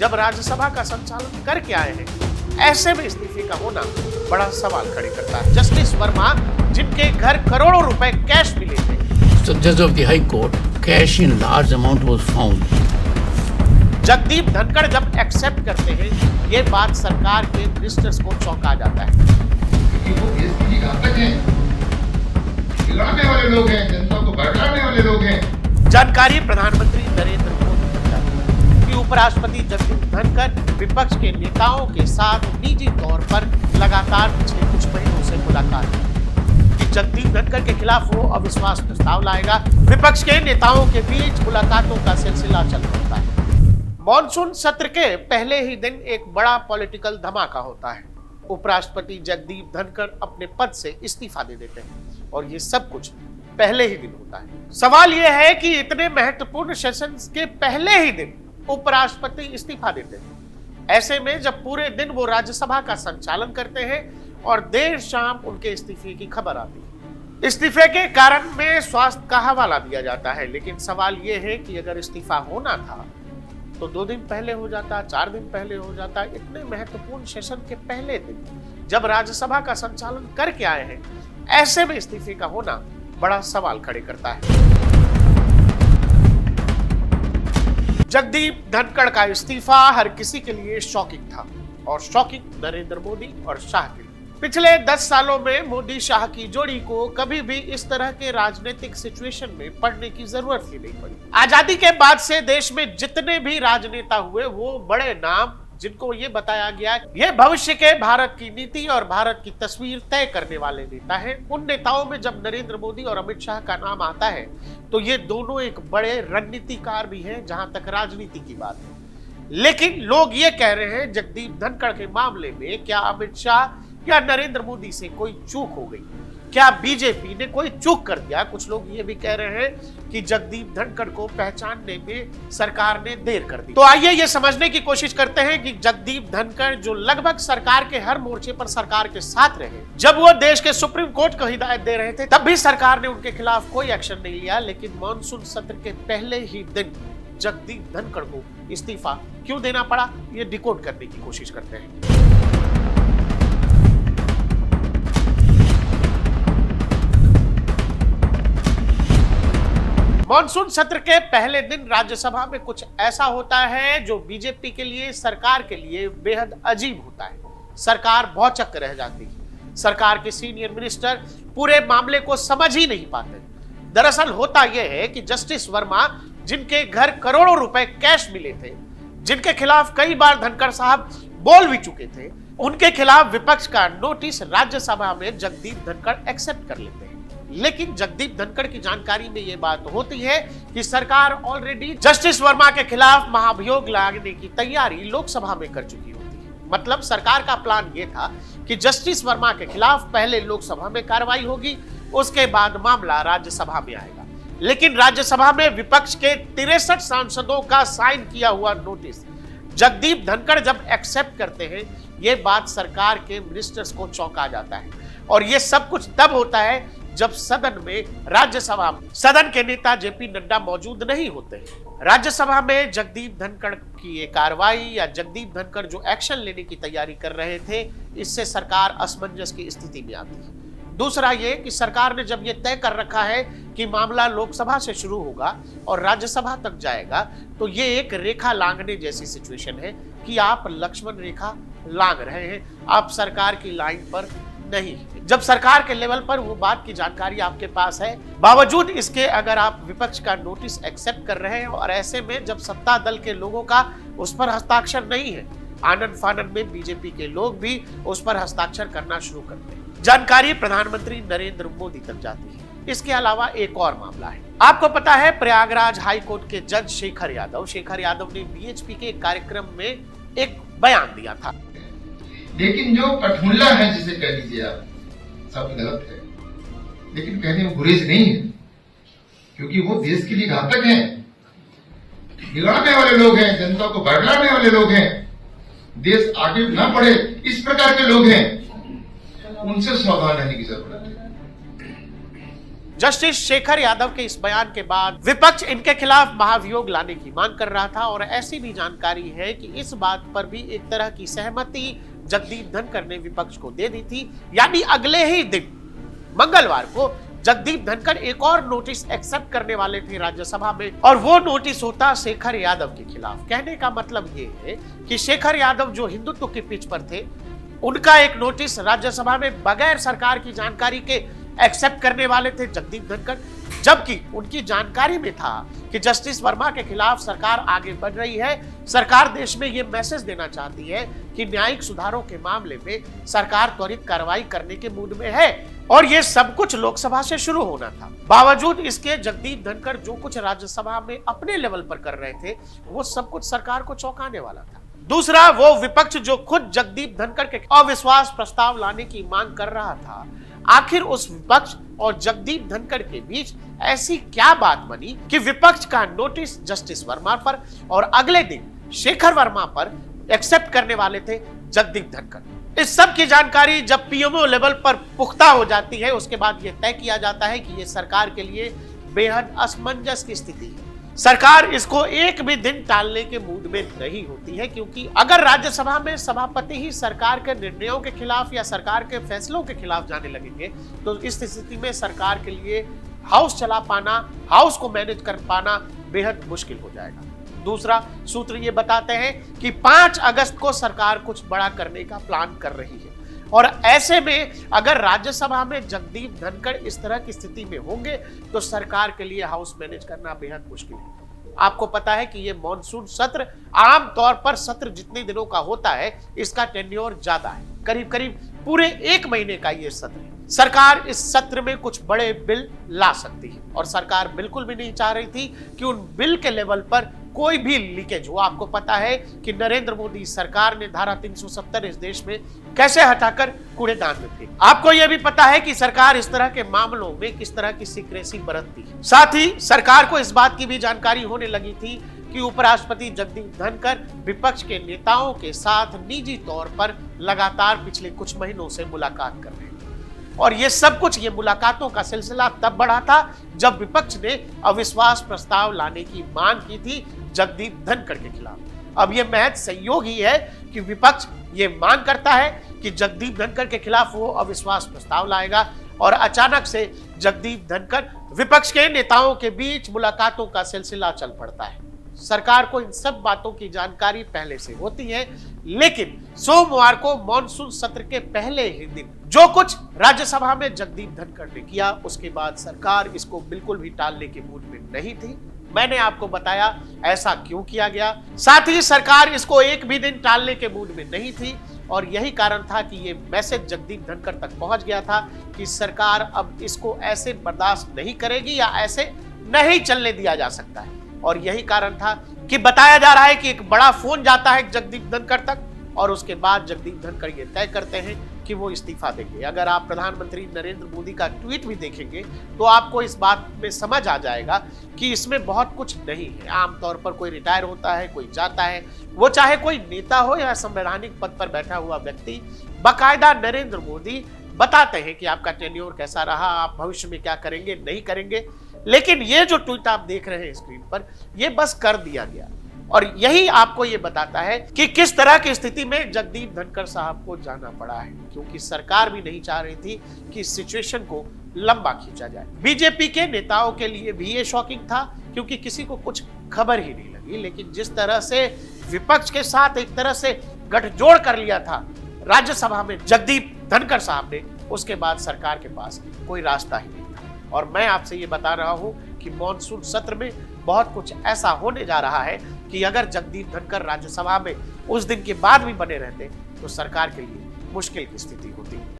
जब राज्यसभा का संचालन करके आए हैं, ऐसे में इस्तीफे का होना बड़ा सवाल खड़े करता है। जस्टिस वर्मा, जिनके घर करोड़ों रुपए कैश मिले थे, So judge of the High Court, cash in large amount was found. Jagdeep Dhankhar जब एक्सेप्ट करते हैं, ये बात सरकार के मिनिस्टर्स को चौंका जाता है। क्योंकि वो देश के लिए घातक हैं, बिगाड़ने वाले लोग हैं, जनता को बरगलाने वाले लोग हैं। जानकारी प्रधानमंत्री नरेंद्र मोदी को जाती कि उपराष्ट्रपति जगदीप धनखड़ विपक्ष के नेताओं के साथ निजी तौर पर लगातार पिछले कुछ महीनों से मुलाकात कि जगदीप धनखड़ के खिलाफ वो अविश्वास प्रस्ताव लाएगा। विपक्ष के नेताओं के बीच मुलाकातों का सिलसिला चल पड़ता है। मॉनसून सत्र के पहले ही दिन एक बड़ा पॉलिटिकल धमाका होता है। उपराष्ट्रपति जगदीप धनखड़ अपने पद से इस्तीफा दे देते हैं और ये सब कुछ पहले ही दिन होता है। सवाल यह है कि इतने महत्वपूर्ण सेशन के पहले ही दिन उपराष्ट्रपति इस्तीफा देते हैं। ऐसे में जब पूरे दिन वो राज्यसभा का संचालन करते हैं और देर शाम उनके इस्तीफे की खबर आती है। इस्तीफे के कारण में स्वास्थ्य का हवाला दिया जाता है, लेकिन सवाल यह है कि अगर इस्तीफा होना था तो 2 दिन पहले हो जाता, 4 दिन पहले हो जाता। इतने महत्वपूर्ण सेशन के पहले दिन जब राज्यसभा का संचालन करके आए हैं, ऐसे में इस्तीफे का होना बड़ा सवाल खड़े करता है। जगदीप धनखड़ का इस्तीफा हर किसी के लिए शॉकिंग था और शॉकिंग नरेंद्र मोदी और शाह के लिए। पिछले 10 सालों में मोदी शाह की जोड़ी को कभी भी इस तरह के राजनीतिक सिचुएशन में पड़ने की जरूरत ही नहीं पड़ी। आजादी के बाद से देश में जितने भी राजनेता हुए, वो बड़े नाम जिनको ये बताया गया ये भविष्य के भारत की नीति और भारत की तस्वीर तय करने वाले नेता हैं। उन नेताओं में जब नरेंद्र मोदी और अमित शाह का नाम आता है तो ये दोनों एक बड़े रणनीतिकार भी हैं जहां तक राजनीति की बात है। लेकिन लोग ये कह रहे हैं जगदीप धनखड़ के मामले में क्या अमित शाह या नरेंद्र मोदी से कोई चूक हो गई, क्या बीजेपी ने कोई चूक कर दिया। कुछ लोग ये भी कह रहे हैं कि जगदीप धनखड़ को पहचानने में सरकार ने देर कर दी। तो आइए ये समझने की कोशिश करते हैं कि जगदीप धनखड़ जो लगभग सरकार के हर मोर्चे पर सरकार के साथ रहे, जब वो देश के सुप्रीम कोर्ट को हिदायत दे रहे थे तब भी सरकार ने उनके खिलाफ कोई एक्शन नहीं लिया। लेकिन मॉनसून सत्र के पहले ही दिन जगदीप धनखड़ को इस्तीफा क्यों देना पड़ा, ये डिकोड करने की कोशिश करते हैं। मॉनसून सत्र के पहले दिन राज्यसभा में कुछ ऐसा होता है जो बीजेपी के लिए, सरकार के लिए बेहद अजीब होता है। सरकार भौचक्क रह जाती है। सरकार के सीनियर मिनिस्टर पूरे मामले को समझ ही नहीं पाते। दरअसल होता यह है कि जस्टिस वर्मा, जिनके घर करोड़ों रुपए कैश मिले थे, जिनके खिलाफ कई बार धनखड़ साहब बोल भी चुके थे, उनके खिलाफ विपक्ष का नोटिस राज्यसभा में जगदीप धनखड़ एक्सेप्ट कर लेते हैं। लेकिन जगदीप धनखड़ की जानकारी में यह बात होती है कि सरकार ऑलरेडी जस्टिस वर्मा के खिलाफ महाभियोग लाने की तैयारी लोकसभा में कर चुकी होती है। मतलब सरकार का प्लान यह था कि जस्टिस वर्मा के खिलाफ पहले लोकसभा में कार्रवाई होगी, उसके बाद मामला राज्यसभा में आएगा। लेकिन राज्यसभा में विपक्ष के 63 सांसदों का साइन किया हुआ नोटिस जगदीप धनखड़ जब एक्सेप्ट करते हैं, यह बात सरकार के मिनिस्टर्स को चौंका जाता है। और यह सब कुछ तब होता है जब सदन में, राज्यसभा में सदन के नेता जेपी नड्डा मौजूद नहीं होते हैं। राज्यसभा में जगदीप धनखड़ की ये कार्रवाई या जगदीप धनखड़ जो एक्शन लेने की तैयारी कर रहे थे, इससे सरकार असमंजस की स्थिति में आती है। दूसरा ये कि सरकार ने जब ये तय कर रखा है कि मामला लोकसभा से शुरू होगा और राज्यसभा तक जाएगा, तो ये एक रेखा लांघने जैसी सिचुएशन है कि आप लक्ष्मण रेखा लांघ रहे हैं, आप सरकार की लाइन पर नहीं। जब सरकार के लेवल पर वो बात की जानकारी आपके पास है, बावजूद इसके अगर आप विपक्ष का नोटिस एक्सेप्ट कर रहे हैं और ऐसे में जब सत्ता दल के लोगों का उस पर हस्ताक्षर नहीं है, आनंद फानन में बीजेपी के लोग भी उस पर हस्ताक्षर करना शुरू करते हैं। जानकारी प्रधानमंत्री नरेंद्र मोदी तक जाती है। इसके अलावा एक और मामला है। आपको पता है प्रयागराज हाई कोर्ट के जज शेखर यादव ने बीएचपी के कार्यक्रम में एक बयान दिया था। लेकिन जो कठमुल्ला है, जिसे कह लीजिए आप, सब गलत है, लेकिन कहने में गुरेज नहीं है, क्योंकि वो देश के लिए घातक हैं, बिगाड़ने वाले लोग हैं, जनता को बरगलाने वाले लोग हैं, देश आगे न बढ़े इस प्रकार के लोग हैं। उनसे सावधान रहने की जरूरत है। जस्टिस शेखर यादव के इस बयान के बाद विपक्ष इनके खिलाफ महाभियोग लाने की मांग कर रहा था और ऐसी भी जानकारी है कि इस बात पर भी एक तरह की सहमति जगदीप धनखड़ ने विपक्ष को दे दी थी। यानी अगले ही दिन मंगलवार को जगदीप धनखड़ एक और नोटिस एक्सेप्ट करने वाले थे राज्यसभा में, और वो नोटिस होता शेखर यादव के खिलाफ। कहने का मतलब ये है कि शेखर यादव जो हिंदुत्व के पिच पर थे, उनका एक नोटिस राज्यसभा में बगैर सरकार की जानकारी के एक्सेप्ट करने वाले थे जगदीप धनखड़, जबकि उनकी जानकारी में था कि जस्टिस वर्मा के खिलाफ सरकार आगे बढ़ रही है। सरकार देश में यह मैसेज देना चाहती है कि न्यायिक सुधारों के मामले में सरकार त्वरित कार्रवाई करने के मूड में है, और यह सब कुछ लोकसभा से शुरू होना था। बावजूद इसके जगदीप धनखड़ जो कुछ राज्यसभा में अपने लेवल पर कर रहे थे, वो सब कुछ सरकार को चौंकाने वाला था। दूसरा, वो विपक्ष जो खुद जगदीप धनखड़ के अविश्वास प्रस्ताव लाने की मांग कर रहा था, आखिर उस विपक्ष और जगदीप धनखड़ के बीच ऐसी क्या बात बनी कि विपक्ष का नोटिस जस्टिस वर्मा पर और अगले दिन शेखर वर्मा पर एक्सेप्ट करने वाले थे जगदीप धनखड़। इस सब की जानकारी जब पीएमओ लेवल पर पुख्ता हो जाती है, उसके बाद यह तय किया जाता है कि यह सरकार के लिए बेहद असमंजस की स्थिति है। सरकार इसको एक भी दिन टालने के मूड में नहीं होती है, क्योंकि अगर राज्यसभा में सभापति ही सरकार के निर्णयों के खिलाफ या सरकार के फैसलों के खिलाफ जाने लगेंगे, तो इस स्थिति में सरकार के लिए हाउस चला पाना, हाउस को मैनेज कर पाना बेहद मुश्किल हो जाएगा। दूसरा सूत्र ये बताते हैं कि 5 अगस्त को सरकार कुछ बड़ा करने का प्लान कर रही है, और ऐसे में अगर राज्यसभा में जगदीप धनखड़ इस तरह की स्थिति में होंगे तो सरकार के लिए हाउस मैनेज करना बेहद मुश्किल है। आपको पता है कि ये मॉनसून सत्र आम तौर पर सत्र जितने दिनों का होता है, इसका टेन्योर ज्यादा है, करीब करीब पूरे 1 महीने का ये सत्र है। सरकार इस सत्र में कुछ बड़े बिल ला सकती है, और सरकार बिल्कुल भी नहीं चाह रही थी कि उन बिल के लेवल पर कोई भी लीकेज हो। आपको पता है कि नरेंद्र मोदी सरकार ने धारा 370 इस देश में कैसे हटाकर कूड़ेदान में फेंकी। आपको यह भी पता है कि सरकार इस तरह के मामलों में किस तरह की सीक्रेसी बरतती है। साथ ही सरकार को इस बात की भी जानकारी होने लगी थी कि उपराष्ट्रपति जगदीप धनखड़ विपक्ष के नेताओं के साथ निजी तौर पर लगातार पिछले कुछ महीनों से मुलाकात कर रहे हैं, और ये सब कुछ, ये मुलाकातों का सिलसिला तब बढ़ा था जब विपक्ष ने अविश्वास प्रस्ताव लाने की मांग की थी जगदीप धनखड़ के खिलाफ। अब यह महज संयोग ही है कि विपक्ष ये मांग करता है कि जगदीप धनखड़ के खिलाफ वो अविश्वास प्रस्ताव लाएगा, और अचानक से जगदीप धनखड़ विपक्ष के नेताओं के बीच मुलाकातों का सिलसिला चल पड़ता है। सरकार को इन सब बातों की जानकारी पहले से होती है, लेकिन सोमवार को मॉनसून सत्र के पहले ही दिन जो कुछ राज्यसभा में जगदीप धनखड़ ने किया, उसके बाद सरकार इसको बिल्कुल भी टालने के मूड में नहीं थी। मैंने आपको बताया ऐसा क्यों किया गया। साथ ही सरकार इसको एक भी दिन टालने के मूड में नहीं थी, और यही कारण था कि ये मैसेज जगदीप धनखड़ तक पहुंच गया था कि सरकार अब इसको ऐसे बर्दाश्त नहीं करेगी या ऐसे नहीं चलने दिया जा सकता है। और यही कारण था कि बताया जा रहा है कि एक बड़ा फोन जाता है जगदीप धनखड़ तक, और उसके बाद जगदीप धनखड़ ये तय करते हैं कि वो इस्तीफा देंगे। अगर आप प्रधानमंत्री नरेंद्र मोदी का ट्वीट भी देखेंगे तो आपको इस बात में समझ आ जाएगा कि इसमें बहुत कुछ नहीं है। आमतौर पर कोई रिटायर होता है, कोई जाता है, वो चाहे कोई नेता हो या संवैधानिक पद पर बैठा हुआ व्यक्ति, बाकायदा नरेंद्र मोदी बताते हैं कि आपका टेन्योर कैसा रहा, आप भविष्य में क्या करेंगे, नहीं करेंगे। लेकिन ये जो ट्वीट आप देख रहे हैं स्क्रीन पर, ये बस कर दिया गया, और यही आपको ये बताता है कि किस तरह की स्थिति में जगदीप धनखड़ साहब को जाना पड़ा है, क्योंकि सरकार भी नहीं चाह रही थी कि इस सिचुएशन को लंबा खींचा जाए। बीजेपी के नेताओं के लिए भी ये शॉकिंग था, क्योंकि किसी को कुछ खबर ही नहीं लगी। लेकिन जिस तरह से विपक्ष के साथ एक तरह से गठजोड़ कर लिया था राज्यसभा में जगदीप धनखड़ साहब ने, उसके बाद सरकार के पास कोई रास्ता ही नहीं था। और मैं आपसे ये बता रहा हूं कि मॉनसून सत्र में बहुत कुछ ऐसा होने जा रहा है कि अगर जगदीप धनखड़ राज्यसभा में उस दिन के बाद भी बने रहते तो सरकार के लिए मुश्किल की स्थिति होती।